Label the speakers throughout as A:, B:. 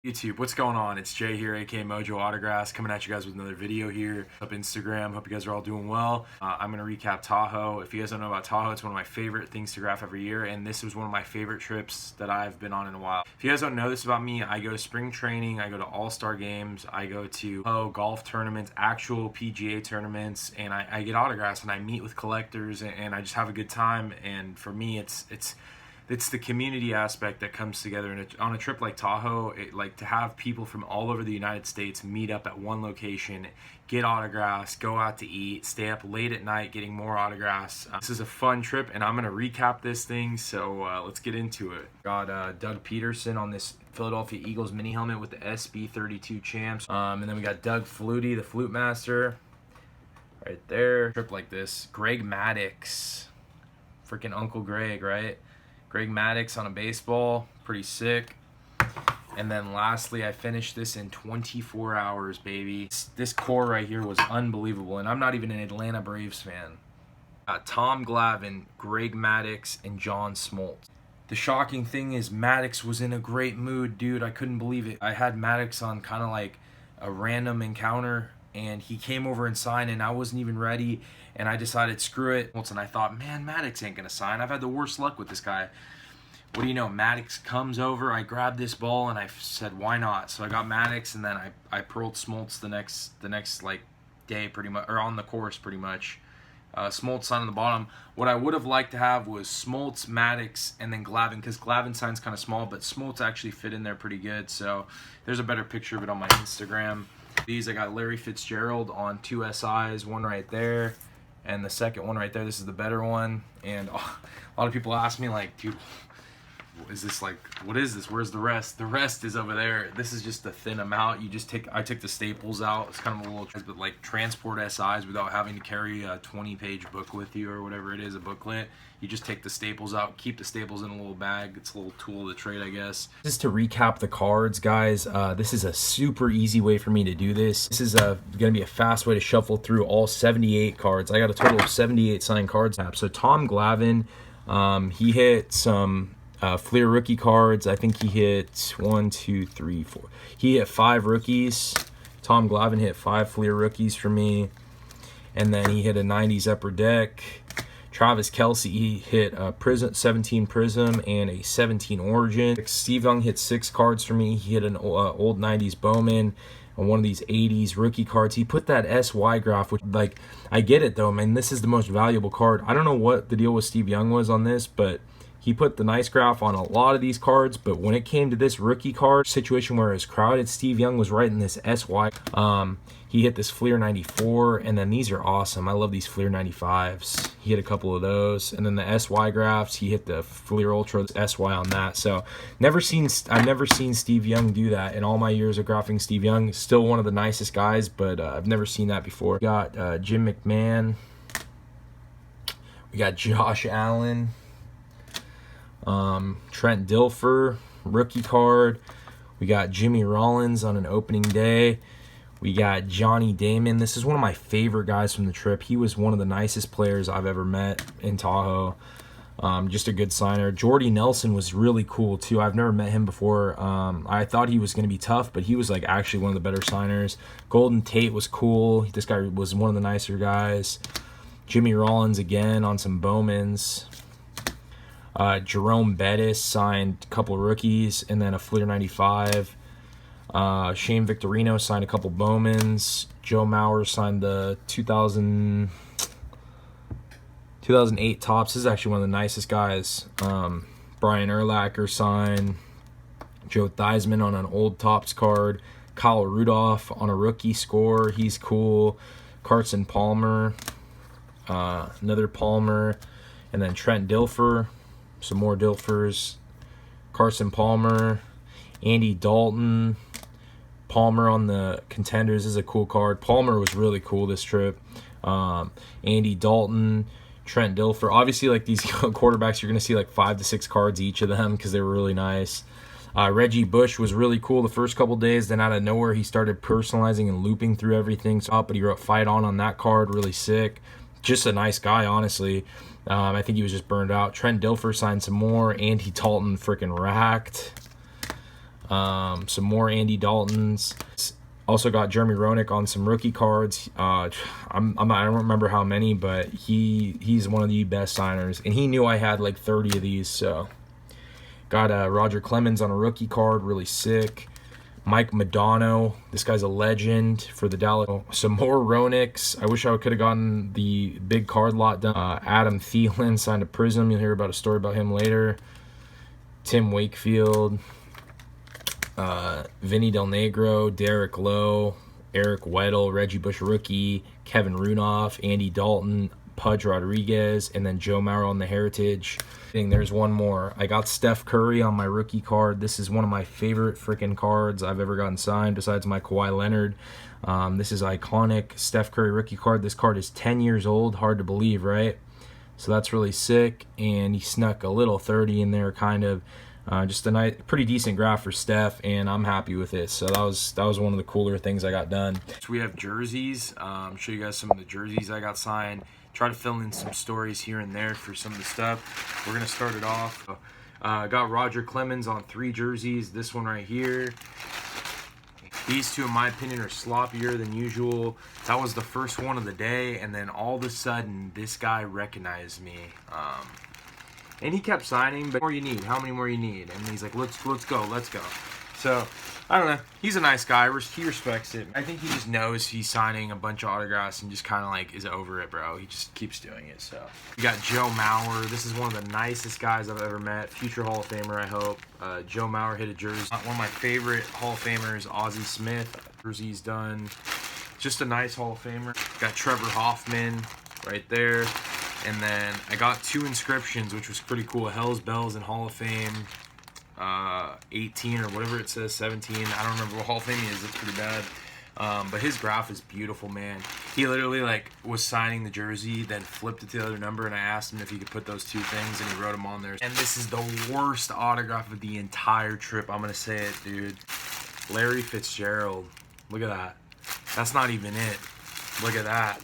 A: YouTube, what's going on? It's Jay here, aka Mojo Autographs, coming at you guys with another video here up Instagram. Hope you guys are all doing well. I'm going to recap Tahoe. If you guys don't know about Tahoe, it's one of my favorite things to graph every year, and this was one of my favorite trips that I've been on in a while. If you guys don't know this about me, I go to spring training, I go to all-star games, I go to golf tournaments, actual PGA tournaments, and I get autographs and I meet with collectors and I just have a good time. And for me, it's the community aspect that comes together. And on a trip like Tahoe, like to have people from all over the United States meet up at one location, get autographs, go out to eat, stay up late at night getting more autographs. This is a fun trip, and I'm gonna recap this thing, so let's get into it. Got Doug Peterson on this Philadelphia Eagles mini helmet with the SB32 champs, and then we got Doug Flutie, the flute master, right there. Trip like this. Greg Maddux, freaking Uncle Greg, right? Greg Maddux on a baseball, pretty sick. And then lastly, I finished this in 24 hours, baby. This core right here was unbelievable, and I'm not even an Atlanta Braves fan. Tom Glavine, Greg Maddux, and John Smoltz. The shocking thing is Maddux was in a great mood, dude. I couldn't believe it. I had Maddux on kind of like a random encounter, and he came over and signed, and I wasn't even ready, and I decided, screw it. And I thought, man, Maddux ain't gonna sign. I've had the worst luck with this guy. What do you know? Maddux comes over, I grabbed this ball, and I said, why not? So I got Maddux, and then I pearled Smoltz the next like day, pretty much, or on the course, pretty much. Smoltz signed on the bottom. What I would have liked to have was Smoltz, Maddux, and then Glavine, because Glavine sign's kind of small, but Smoltz actually fit in there pretty good. So there's a better picture of it on my Instagram. These, I got Larry Fitzgerald on 2 SIs, one right there, and the second one right there. This is the better one. And a lot of people ask me, like, dude, is this like, what is this? Where's the rest? The rest is over there. This is just a thin amount. You just I took the staples out. It's kind of a little, but like transport SIs without having to carry a 20-page book with you or whatever it is, a booklet. You just take the staples out, keep the staples in a little bag. It's a little tool of the trade, I guess. Just to recap the cards, guys, this is a super easy way for me to do this. This is going to be a fast way to shuffle through all 78 cards. I got a total of 78 signed cards. So Tom Glavine, he hit some Fleer rookie cards. I think he hit 1, 2, 3, 4. He hit 5 rookies. Tom Glavine hit 5 Fleer rookies for me. And then he hit a 90s upper deck. Travis Kelce, he hit a 17 Prism and a 17 Origin. Steve Young hit 6 cards for me. He hit an old 90s Bowman and one of these 80s rookie cards. He put that SY graph, which, like, I get it though, man. This is the most valuable card. I don't know what the deal with Steve Young was on this, but he put the nice graph on a lot of these cards. But when it came to this rookie card situation where it was crowded, Steve Young was right in this SY. He hit this Fleer 94, and then these are awesome. I love these Fleer 95s. He hit a couple of those, and then the SY graphs, he hit the Fleer Ultra SY on that. So I've never seen Steve Young do that in all my years of graphing Steve Young. Still one of the nicest guys, but I've never seen that before. We got Jim McMahon. We got Josh Allen. Trent Dilfer, rookie card. We got Jimmy Rollins on an opening day. We got Johnny Damon. This is one of my favorite guys from the trip. He was one of the nicest players I've ever met in Tahoe. Just a good signer. Jordy Nelson was really cool too. I've never met him before. I thought he was going to be tough, but he was like actually one of the better signers. Golden Tate was cool. This guy was one of the nicer guys. Jimmy Rollins again on some Bowmans. Jerome Bettis signed a couple rookies and then a Fleer 95. Shane Victorino signed a couple Bowmans. Joe Mauer signed the 2008 Topps. This is actually one of the nicest guys. Brian Urlacher signed. Joe Theismann on an old Topps card. Kyle Rudolph on a rookie score. He's cool. Carson Palmer. Another Palmer. And then Trent Dilfer. Some more Dilfers. Carson Palmer. Andy Dalton. Palmer on the contenders is a cool card. Palmer was really cool this trip. Andy Dalton, Trent Dilfer. Obviously, like these quarterbacks, you're going to see like 5 to 6 cards each of them because they were really nice. Reggie Bush was really cool the first couple days. Then out of nowhere, he started personalizing and looping through everything. So, but he wrote Fight On that card. Really sick. Just a nice guy, honestly. I think he was just burned out. Trent Dilfer signed some more. Andy Dalton freaking racked.
B: Some more Andy Daltons. Also got Jeremy Roenick on some rookie cards. I don't remember how many, but he's one of the best signers, and he knew I had like 30 of these. So got Roger Clemens on a rookie card, really sick. Mike Modano, this guy's a legend for the Dallas. Some more Roenics. I wish I could have gotten the big card lot done. Adam Thielen signed a Prism. You'll hear about a story about him later. Tim Wakefield, Vinny Del Negro, Derek Lowe, Eric Weddle, Reggie Bush rookie, Kevin Runoff, Andy Dalton, Pudge Rodriguez, and then Joe Mauer on the Heritage. There's one more. I got Steph Curry on my rookie card. This is one of my favorite freaking cards I've ever gotten signed besides my Kawhi Leonard. This is iconic Steph Curry rookie card. This card is 10 years old. Hard to believe, right? So that's really sick. And he snuck a little 30 in there, kind of. Just a nice, pretty decent graph for Steph, and I'm happy with it. So that was one of the cooler things I got done.
A: So we have jerseys. Show you guys some of the jerseys I got signed. Try to fill in some stories here and there for some of the stuff. We're gonna start it off. Got Roger Clemens on 3 jerseys. This one right here. These two, in my opinion, are sloppier than usual. That was the first one of the day, and then all of a sudden, this guy recognized me. And he kept signing, but more you need? How many more you need? And he's like, let's go. So, I don't know. He's a nice guy. He respects it. I think he just knows he's signing a bunch of autographs and just kind of like is over it, bro. He just keeps doing it. So, we got Joe Mauer. This is one of the nicest guys I've ever met. Future Hall of Famer, I hope. Joe Mauer hit a jersey. One of my favorite Hall of Famers, Ozzie Smith. Jersey's done. Just a nice Hall of Famer. Got Trevor Hoffman right there. And then I got 2 inscriptions, which was pretty cool. Hell's Bells and Hall of Fame 18 or whatever it says, 17. I don't remember what Hall of Fame he is. It's pretty bad. But his graph is beautiful, man. He literally like was signing the jersey, then flipped it to the other number, and I asked him if he could put those 2 things, and he wrote them on there. And this is the worst autograph of the entire trip. I'm going to say it, dude. Larry Fitzgerald. Look at that. That's not even it. Look at that.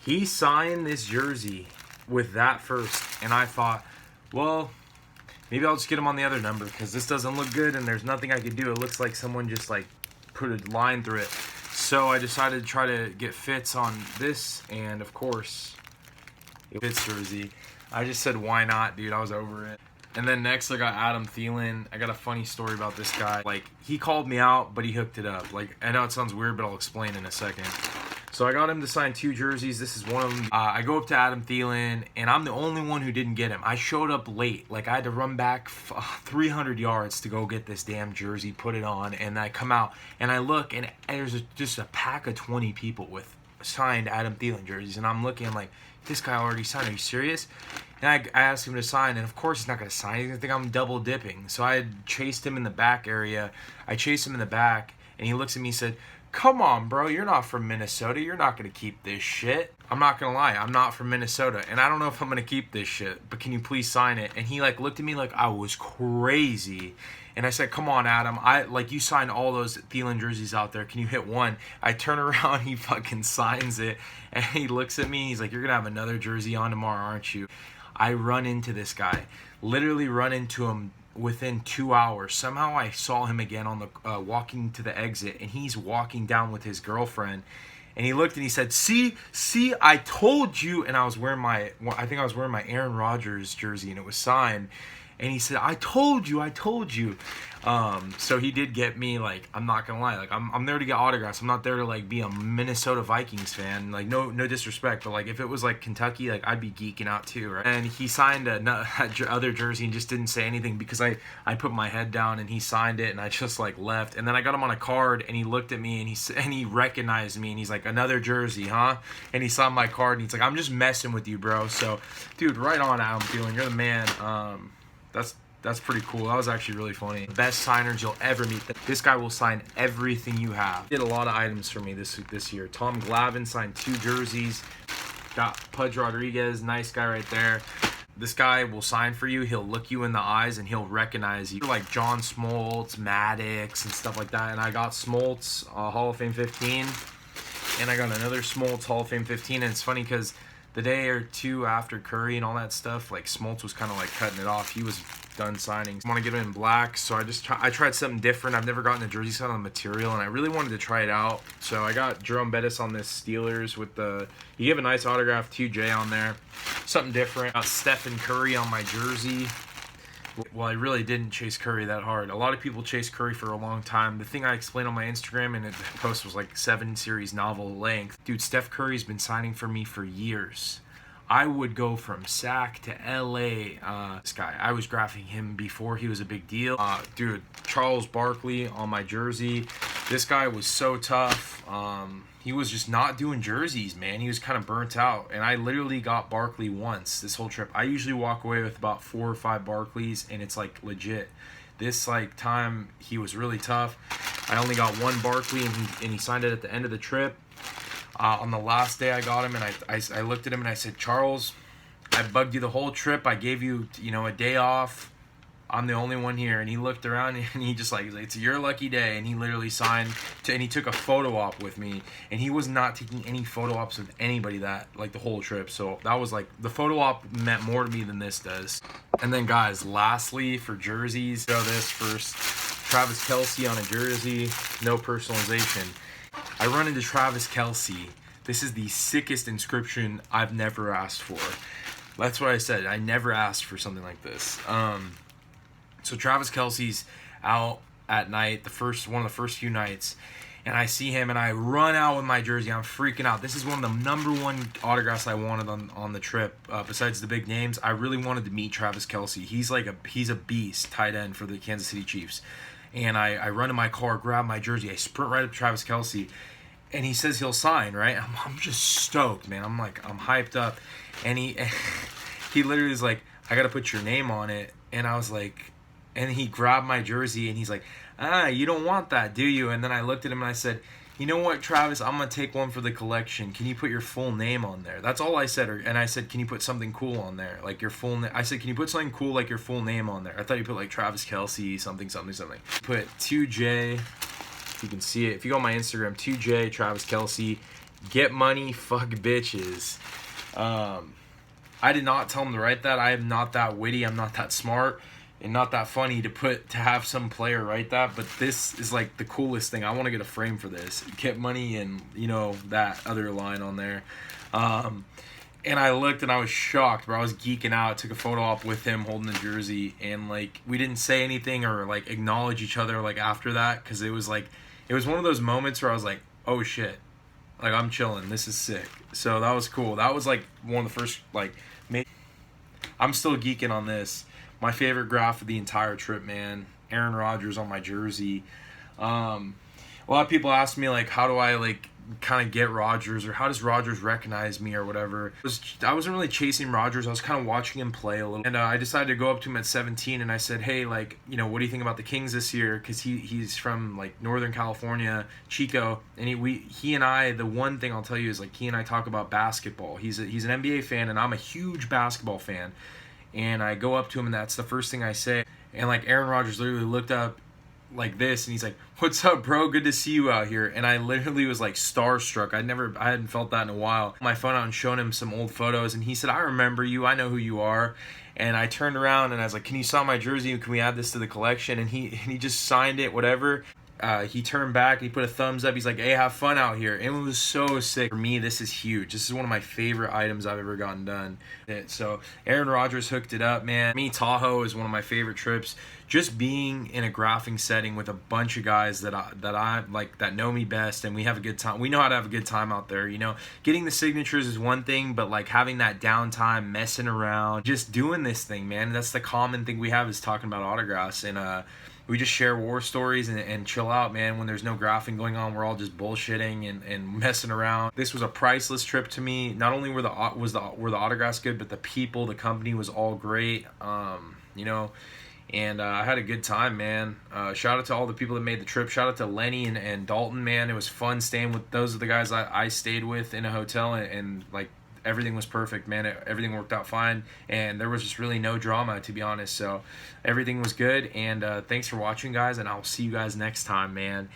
A: He signed this jersey with that first, and I thought, well, maybe I'll just get him on the other number because this doesn't look good and there's nothing I could do. It looks like someone just like put a line through it. So I decided to try to get Fitz on this, and of course, Fitz jersey. I just said, why not, dude? I was over it. And then next I got Adam Thielen. I got a funny story about this guy. Like, he called me out, but he hooked it up. Like, I know it sounds weird, but I'll explain in a second. So I got him to sign 2 jerseys. This is one of them. I go up to Adam Thielen, and I'm the only one who didn't get him. I showed up late. Like, I had to run back 300 yards to go get this damn jersey, put it on, and I come out, and I look, and there's just a pack of 20 people with signed Adam Thielen jerseys, and I'm looking, I'm like, this guy already signed. Are you serious? And I asked him to sign, and of course he's not going to sign. He's going to think I'm double dipping. So I had chased him in the back area. I chased him in the back, and he looks at me and said, come on, bro, you're not from Minnesota. You're not going to keep this shit. I'm not going to lie. I'm not from Minnesota, and I don't know if I'm going to keep this shit, but can you please sign it? And he, like, looked at me like I was crazy. And I said, come on, Adam. You signed all those Thielen jerseys out there. Can you hit one? I turn around, he fucking signs it, and he looks at me. He's like, you're going to have another jersey on tomorrow, aren't you? I run into this guy. Literally run into him within 2 hours. Somehow I saw him again on the walking to the exit, and he's walking down with his girlfriend. And he looked and he said, see, I told you. And I was wearing my Aaron Rodgers jersey, and it was signed. And he said, I told you. So he did get me. Like, I'm not gonna lie, like I'm there to get autographs. I'm not there to like be a Minnesota Vikings fan. Like, no disrespect, but like if it was like Kentucky, like I'd be geeking out too, right? And he signed other jersey and just didn't say anything because I put my head down and he signed it, and I just like left. And then I got him on a card, and he looked at me and he recognized me, and he's like, another jersey, huh? And he signed my card, and he's like, I'm just messing with you, bro. So, dude, right on, Adam Thielen, you're the man. That's pretty cool. That was actually really funny. Best signers you'll ever meet. This guy will sign everything you have. Did a lot of items for me this year. Tom Glavine signed 2 jerseys. Got Pudge Rodriguez, nice guy right there. This guy will sign for you. He'll look you in the eyes and he'll recognize you. Like John Smoltz, Maddox, and stuff like that. And I got Smoltz Hall of Fame 15. And I got another Smoltz Hall of Fame 15. And it's funny because the day or two after Curry and all that stuff, like Smoltz was kind of like cutting it off. He was done signing. I want to get it in black, so I tried something different. I've never gotten a jersey set on the material, and I really wanted to try it out. So I got Jerome Bettis on this Steelers with he gave a nice autograph 2J on there. Something different. Got Stephen Curry on my jersey. Well, I really didn't chase Curry that hard. A lot of people chase Curry for a long time. The thing I explained on my Instagram, and the post was like 7-series novel length. Dude, Steph Curry's been signing for me for years. I would go from SAC to LA. This guy, I was graphing him before he was a big deal. Dude, Charles Barkley on my jersey. This guy was so tough. He was just not doing jerseys, man. He was kind of burnt out. And I literally got Barkley once this whole trip. I usually walk away with about 4 or 5 Barkleys, and it's like legit. This time, he was really tough. I only got 1 Barkley, and he signed it at the end of the trip. On the last day I got him, and I looked at him and I said, Charles, I bugged you the whole trip. I gave you, a day off. I'm the only one here. And he looked around and he just like, it's your lucky day. And he literally signed and he took a photo op with me. And he was not taking any photo ops with anybody the whole trip. So that was like, the photo op meant more to me than this does. And then guys, lastly for jerseys, show this first. Travis Kelce on a jersey, no personalization. I run into Travis Kelce. This is the sickest inscription I've never asked for. That's what I said. I never asked for something like this. So Travis Kelce's out at night, one of the first few nights, and I see him and I run out with my jersey. I'm freaking out. This is one of the number 1 autographs I wanted on the trip. Besides the big names, I really wanted to meet Travis Kelce. He's a beast, tight end for the Kansas City Chiefs. And I run to my car, grab my jersey, I sprint right up to Travis Kelce, and he says he'll sign, right? I'm just stoked, man. I'm hyped up. And he literally is like, I got to put your name on it. And I was like, and he grabbed my jersey and he's like, you don't want that, do you? And then I looked at him and I said, you know what, Travis, I'm going to take one for the collection. Can you put your full name on there? That's all I said. And I said, can you put something cool on there? Like your full name. I said, can you put something cool like your full name on there? I thought you put like Travis Kelce, something. Put 2J. If you can see it. If you go on my Instagram, 2J, Travis Kelce. Get money, fuck bitches. I did not tell him to write that. I am not that witty. I'm not that smart. And not that funny to have some player write that, but this is like the coolest thing. I want to get a frame for this. Get money and that other line on there. And I looked and I was shocked, bro. I was geeking out. Took a photo op with him holding the jersey, and like we didn't say anything or like acknowledge each other like after that, because it was one of those moments where I was like, oh shit, like I'm chilling. This is sick. So that was cool. That was like one of the first I'm still geeking on this. My favorite graph of the entire trip, man. Aaron Rodgers on my jersey. A lot of people ask me, like, how do I, like, kind of get Rodgers, or how does Rodgers recognize me or whatever. I wasn't really chasing Rodgers. I was kind of watching him play a little. And I decided to go up to him at 17, and I said, hey, like, what do you think about the Kings this year? Because he's from, like, Northern California, Chico. And he and I, the one thing I'll tell you is, like, he and I talk about basketball. He's an NBA fan, and I'm a huge basketball fan. And I go up to him, and that's the first thing I say. And, like, Aaron Rodgers literally looked up like this, and he's like, what's up, bro? Good to see you out here. And I literally was, like, starstruck. I hadn't felt that in a while. My phone out and showing him some old photos, and he said, I remember you. I know who you are. And I turned around, and I was like, can you sign my jersey? Can we add this to the collection? And he just signed it, whatever. He turned back, he put a thumbs up, he's like, hey, have fun out here. And it was so sick. For me, this is huge. This is one of my favorite items I've ever gotten done. So Aaron Rodgers hooked it up, man. Me, Tahoe is one of my favorite trips. Just being in a graphing setting with a bunch of guys that I like, that know me best, and we have a good time. We know how to have a good time out there, Getting the signatures is one thing, but like having that downtime, messing around, just doing this thing, man. That's the common thing we have, is talking about autographs. And we just share war stories and chill out, man. When there's no graphing going on, we're all just bullshitting and messing around. This was a priceless trip to me. Not only were the autographs good, but the people, the company was all great. And I had a good time, man. Shout out to all the people that made the trip. Shout out to Lenny and Dalton, man. It was fun staying with those are the guys I stayed with in a hotel, and like, everything was perfect, man. Everything worked out fine, and there was just really no drama, to be honest. So everything was good, and thanks for watching, guys, and I'll see you guys next time, man.